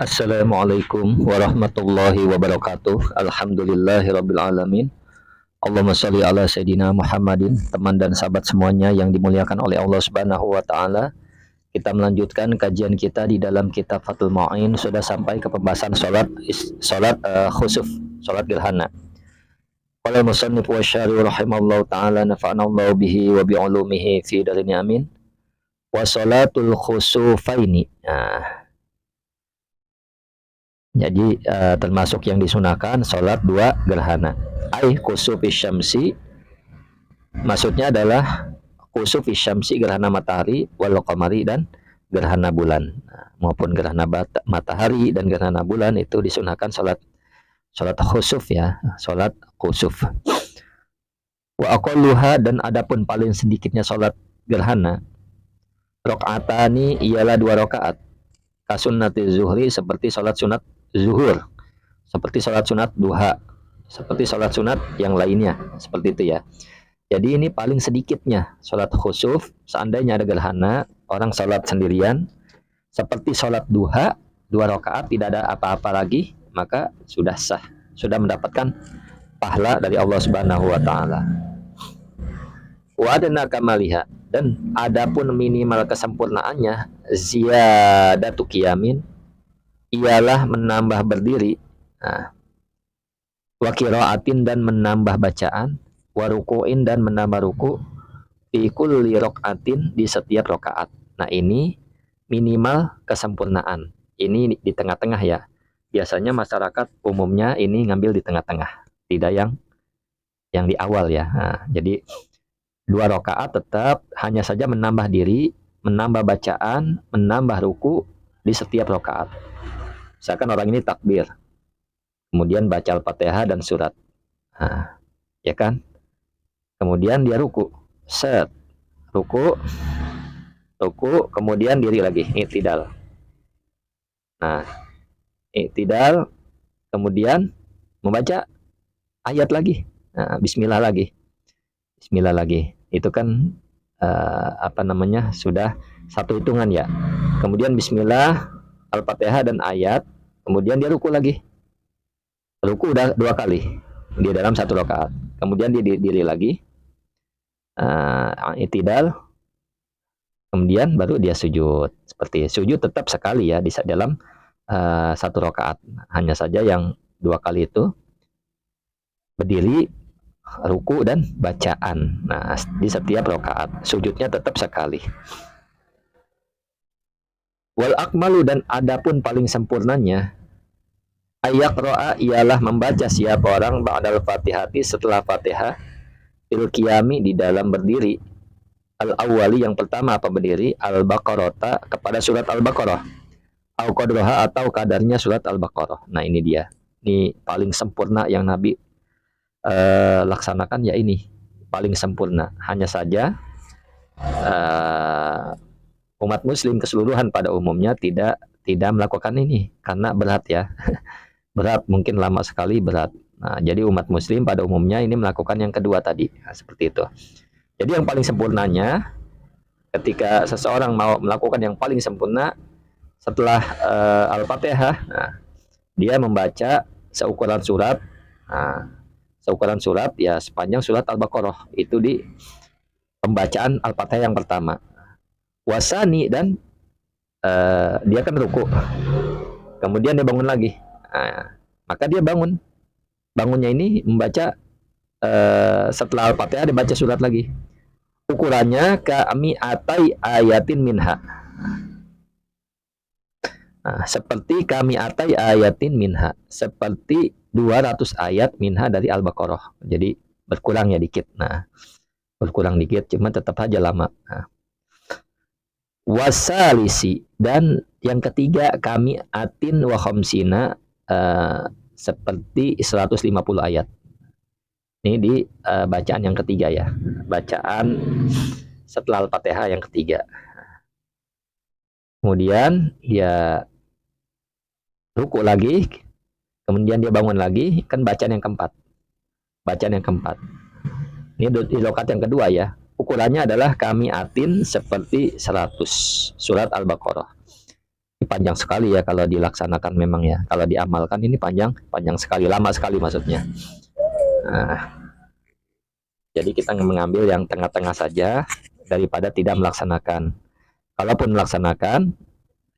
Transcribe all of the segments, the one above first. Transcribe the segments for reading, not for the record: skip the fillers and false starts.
Assalamualaikum warahmatullahi wabarakatuh. Alhamdulillahirabbil alamin. Allahumma shalli ala sayidina Muhammadin. Teman dan sahabat semuanya yang dimuliakan oleh Allah Subhanahu wa taala. Kita melanjutkan kajian kita di dalam kitab Fathul Mu'in, sudah sampai ke pembahasan khusuf, salat gerhana. Qala musannif wa syari rahimallahu taala nafa'ana Allah bihi wa bi ulumihi fi darini amin. Wa salatul khusufaini. Jadi termasuk yang disunahkan sholat dua gerhana. Ai khusufis syamsi, maksudnya adalah khusufis syamsi gerhana matahari, wal qamari dan gerhana bulan. Maupun gerhana matahari dan gerhana bulan itu disunahkan sholat khusuf ya, sholat khusuf. Wa aqalluha, dan adapun paling sedikitnya sholat gerhana, rakaatani ialah 2 rakaat. Kasunnati zuhri, seperti sholat sunat zuhur, seperti sholat sunat duha, seperti sholat sunat yang lainnya, seperti itu ya. Jadi ini paling sedikitnya sholat khusuf. Seandainya ada gerhana, orang sholat sendirian, seperti sholat duha, 2 rakaat, tidak ada apa-apa lagi, maka sudah sah, sudah mendapatkan pahala dari Allah Subhanahu wa taala. Wa adna kamaliha, dan adapun minimal kesempurnaannya, ziyadatu qiyamin, ialah menambah berdiri, wa qiraatin, dan menambah bacaan, wa ruku'in, dan menambah ruku', fi kulli rakaatin, di setiap rakaat. Nah, ini minimal kesempurnaan. Ini di tengah-tengah ya. Biasanya masyarakat umumnya ini ngambil di tengah-tengah, tidak yang di awal ya. Jadi 2 rakaat tetap hanya saja menambah diri, menambah bacaan, menambah ruku di setiap rakaat. Misalkan orang ini takbir, kemudian baca Al-Fatihah dan surat, ya kan? Kemudian dia ruku, ruku, kemudian diri lagi, i'tidal. Nah, i'tidal, kemudian membaca ayat lagi, Bismillah lagi, Itu kan sudah satu hitungan ya. Kemudian Bismillah, Al-Fatihah dan ayat, kemudian dia ruku lagi. Ruku udah 2 kali di dalam 1 rakaat. Kemudian dia diri lagi, i'tidal, kemudian baru dia sujud. Seperti sujud tetap sekali ya di dalam 1 rakaat. Hanya saja yang 2 kali itu berdiri, ruku dan bacaan. Nah, di setiap rakaat sujudnya tetap sekali. Wal akmalu, dan adapun paling sempurnanya, ayaqra'a, ialah membaca siapa orang ba'dal fatihati, setelah fatihah, fil qiyami, di dalam berdiri, al awwali, yang pertama apa berdiri, al baqarata, kepada surat al-baqarah, au qadraha, atau kadarnya surat al-baqarah. Nah, ini dia, ini paling sempurna yang Nabi laksanakan, ya ini paling sempurna. Hanya saja umat muslim keseluruhan pada umumnya tidak melakukan ini karena berat ya. Berat, mungkin lama sekali, berat. Nah, jadi umat muslim pada umumnya ini melakukan yang kedua tadi. Nah, seperti itu. Jadi yang paling sempurnanya, ketika seseorang mau melakukan yang paling sempurna setelah Al-Fatihah, dia membaca seukuran surat, ya sepanjang surat Al-Baqarah, itu di pembacaan Al-Fatihah yang pertama. Wasani, dan dia kan ruku, kemudian dia bangun lagi. Maka dia bangunnya ini membaca setelah Al-Fatihah dibaca surat lagi. Ukurannya kami atai ayatin minha. Seperti kami atai ayatin minha, seperti 200 ayat minha dari Al-Baqarah. Jadi berkurang ya dikit. Berkurang dikit, cuma tetap aja lama. Wasalisi, dan yang ketiga kami atin wa khamsina, seperti 150 ayat. Ini di bacaan yang ketiga ya. Bacaan setelah Al-Fatihah yang ketiga. Kemudian dia ruku lagi, kemudian dia bangun lagi, kan bacaan yang keempat. Ini di rakaat yang kedua ya. Ukurannya adalah kami atin seperti 100 surat Al-Baqarah. Panjang sekali ya kalau dilaksanakan memang ya. Kalau diamalkan ini panjang sekali, lama sekali maksudnya. Nah, jadi kita mengambil yang tengah-tengah saja daripada tidak melaksanakan. Kalaupun melaksanakan,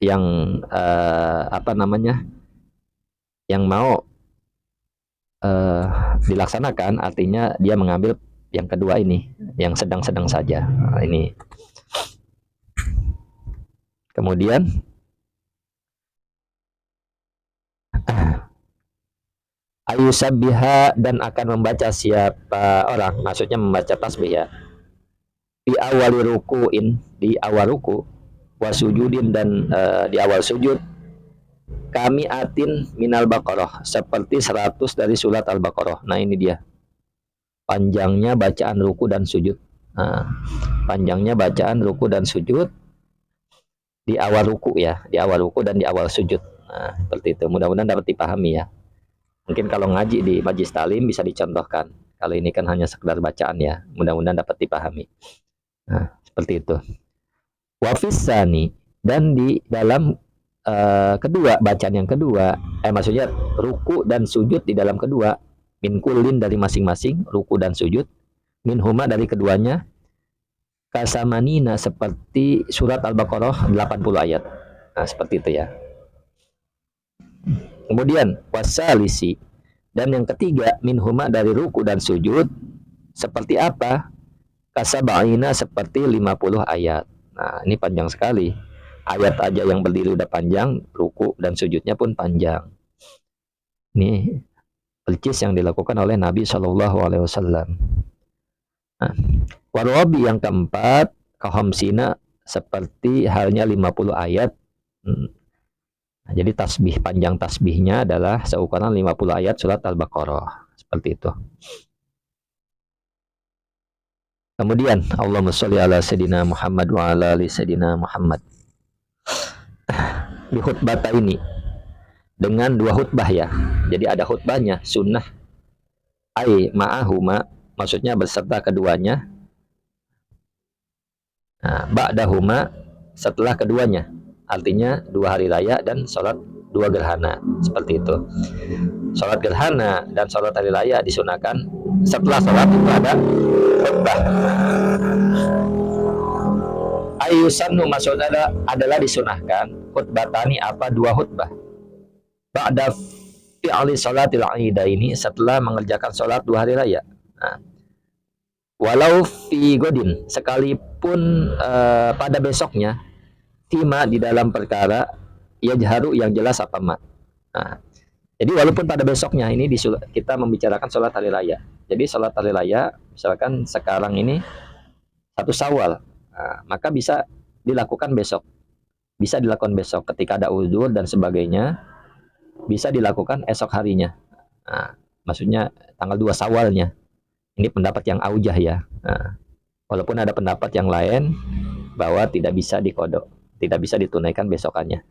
yang apa namanya, yang mau dilaksanakan artinya dia mengambil yang kedua ini, yang sedang-sedang saja. Nah, ini. Kemudian ayusabbiha, dan akan membaca siapa orang, maksudnya membaca tasbih ya, di awal rukuin, di awal ruku, wasujudin, dan di awal sujud, kami atin minal baqarah, seperti 100 dari surat al-baqarah. Nah ini dia panjangnya bacaan ruku dan sujud. Nah, panjangnya bacaan ruku dan sujud di awal ruku ya, di awal ruku dan di awal sujud. Nah seperti itu, mudah-mudahan dapat dipahami ya. Mungkin kalau ngaji di majlis talim bisa dicontohkan. Kalau ini kan hanya sekedar bacaan ya, mudah-mudahan dapat dipahami. Nah, seperti itu. Wafisani, dan di dalam kedua, bacaan yang kedua, maksudnya ruku dan sujud di dalam kedua, min kulin, dari masing-masing ruku dan sujud, min huma, dari keduanya, kasamanina, seperti surat Al-Baqarah 80 ayat. Nah, seperti itu ya. Kemudian wasalisi, dan yang ketiga, min huma, dari ruku dan sujud, seperti apa? Kasabaina, seperti 50 ayat. Nah, ini panjang sekali. Ayat aja yang berdiri udah panjang, ruku dan sujudnya pun panjang. Ini percis yang dilakukan oleh Nabi Shallallahu Alaihi Wasallam. Nah, warobi, yang keempat, kahomsina, seperti halnya 50 ayat. Nah, jadi tasbih, panjang tasbihnya adalah seukuran 50 ayat surat Al-Baqarah. Seperti itu. Kemudian Allahumma sholli ala sayyidina Muhammad wa ala ali sayyidina Muhammad. Di khutbah ini dengan dua khutbah ya. Jadi ada khutbahnya sunnah ai ma'ahuma, maksudnya beserta keduanya. Nah, ba'dahuma, setelah keduanya. Artinya 2 hari raya dan sholat 2 gerhana. Seperti itu. Sholat gerhana dan sholat hari raya disunahkan setelah sholat itu ada khutbah. Ayusannu, maksudnya adalah disunahkan khutbatani, apa, 2 khutbah. Ba'da fi'li sholatil ini, setelah mengerjakan sholat 2 hari raya. Nah, walau fi godin, sekalipun pada besoknya, fima, di dalam perkara, yajharu, yang jelas apa ma. Nah, jadi walaupun pada besoknya ini kita membicarakan sholat hari raya. Jadi sholat hari raya, misalkan sekarang ini 1 Syawal, nah, maka bisa dilakukan besok. Bisa dilakukan besok ketika ada uzur dan sebagainya. Bisa dilakukan esok harinya. Nah, maksudnya tanggal 2 Syawalnya. Ini pendapat yang aujah ya. Nah, walaupun ada pendapat yang lain bahwa tidak bisa dikodok, tidak bisa ditunaikan besokannya.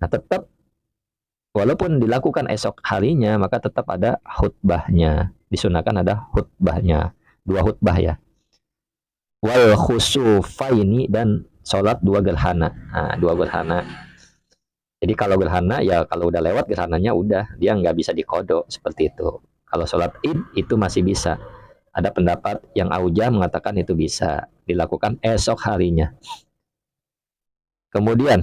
Nah, tetap walaupun dilakukan esok harinya, maka tetap ada khutbahnya. Disunahkan ada khutbahnya, 2 khutbah ya. Wal khusufaini, dan sholat 2 gerhana. Nah, 2 gerhana. Jadi kalau gerhana ya, kalau udah lewat gerhananya udah, dia nggak bisa dikodok seperti itu. Kalau sholat id itu masih bisa. Ada pendapat yang aujah mengatakan itu bisa dilakukan esok harinya. Kemudian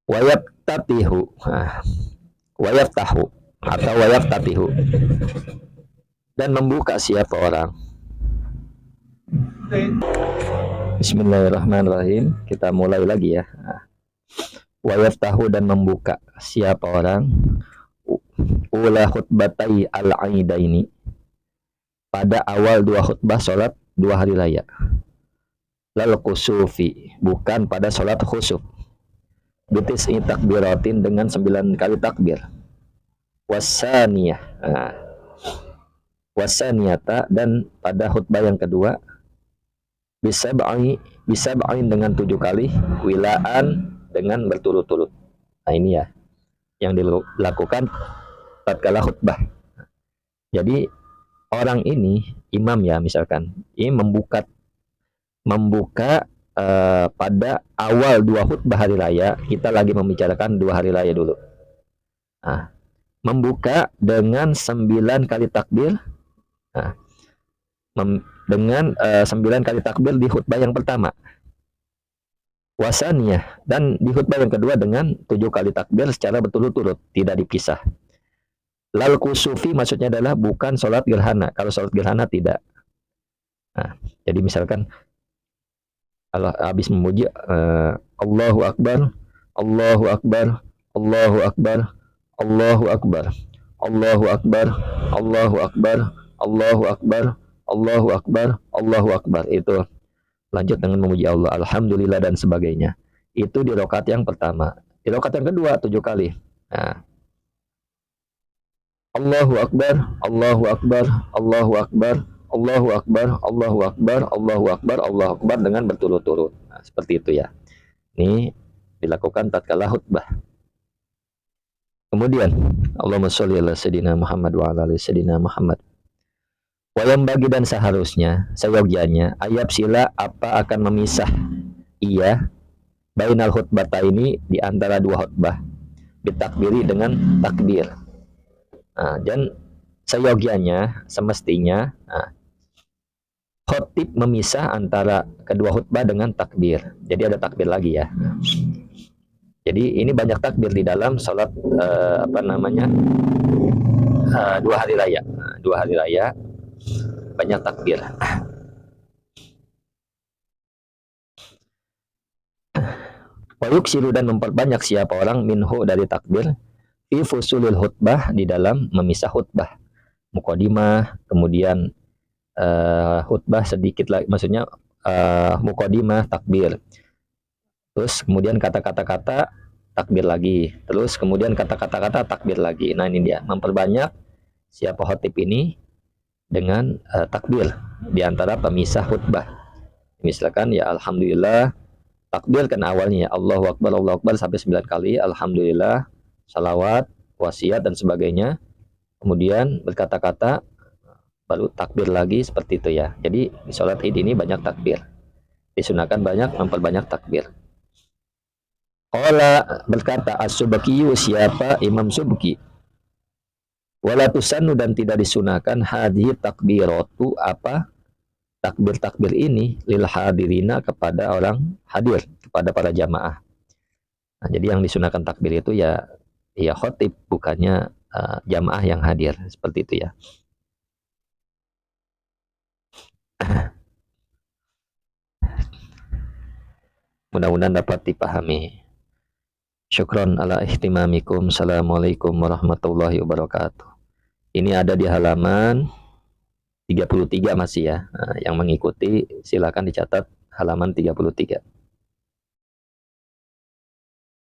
wayab tatihu, wayab tahu atau wayab tatihu, dan membuka siapa orang. Bismillahirrahmanirrahim. Kita mulai lagi ya. Wayab tahu, dan membuka siapa orang, ula khutbatai al-aidaini, pada awal 2 khutbah sholat 2 hari raya. Lal kusufi, bukan pada sholat khusuf. Bitis takbiratin, dengan 9 kali takbir. Wasaniyah, wasaniyata, dan pada khutbah yang kedua, bisa ba'in dengan 7 kali, wilaan, dengan berturut-turut. Nah ini ya yang dilakukan tatkala khutbah. Jadi orang ini imam ya, misalkan ini membuka pada awal 2 khutbah hari raya, kita lagi membicarakan 2 hari raya dulu. Nah, membuka dengan 9 kali takbir. Nah, dengan 9 kali takbir di khutbah yang pertama. Wasaniyah, dan di khutbah yang kedua dengan 7 kali takbir secara berturut-turut, tidak dipisah. Lal kusufi maksudnya adalah bukan sholat gerhana. Kalau sholat gerhana tidak. Nah, jadi misalkan kalau habis memuji Allahu Akbar, Allahu Akbar, Allahu Akbar, Allahu Akbar, Allahu Akbar, Allahu Akbar, Allahu Akbar, Allahu Akbar, Allahu Akbar. Itu lanjut dengan memuji Allah, Alhamdulillah dan sebagainya. Itu di rakaat yang pertama. Di rakaat yang kedua 7 kali. Nah, Allahu Akbar, Allahu Akbar, Allahu Akbar, Allahu Akbar, Allahu Akbar, Allahu Akbar, Allahu Akbar dengan berturut-turut. Nah, seperti itu ya. Ini dilakukan tatkala khutbah. Kemudian Allahumma sholli ala sayyidina Muhammad wa ala ali sayyidina Muhammad. Wayang bagi dan seharusnya, seyogyanya, ayat sila apa akan memisah ia bainal khutbata ini di antara 2 khutbah ditakbiri dengan takbir. Nah, dan seyogyanya, semestinya khotib memisah antara kedua khutbah dengan takbir. Jadi ada takbir lagi ya. Jadi ini banyak takbir di dalam salat 2 hari raya. 2 hari raya banyak takbir. Wayuk siru dan memperbanyak siapa orang minhu dari takbir fi fusulil khutbah di dalam memisah khutbah. Muqaddimah, kemudian khutbah sedikit lagi, maksudnya muqaddimah takbir. Terus kemudian kata-kata takbir lagi. Terus kemudian kata-kata takbir lagi. Nah, ini dia memperbanyak siapa khotib ini dengan takbir di antara pemisah khutbah. Misalkan ya alhamdulillah, takbir kan awalnya ya Allahu Akbar sampai 9 kali, alhamdulillah, salawat, wasiat dan sebagainya. Kemudian berkata-kata baru takbir lagi, seperti itu ya. Jadi di sholat Id ini banyak takbir. Disunahkan banyak memperbanyak takbir. Qala berkata As-Subki, siapa Imam Subki, wala tusannu dan tidak disunahkan hadhihi takbiratu apa takbir-takbir ini lil hadirina kepada orang hadir, kepada para jamaah. Nah, jadi yang disunahkan takbir itu ya khotib, bukannya jamaah yang hadir, seperti itu ya. Mudah-mudahan dapat dipahami. Syukron ala ihtimamikum. Assalamualaikum warahmatullahi wabarakatuh. Ini ada di halaman 33 masih ya. Nah, yang mengikuti silakan dicatat halaman 33.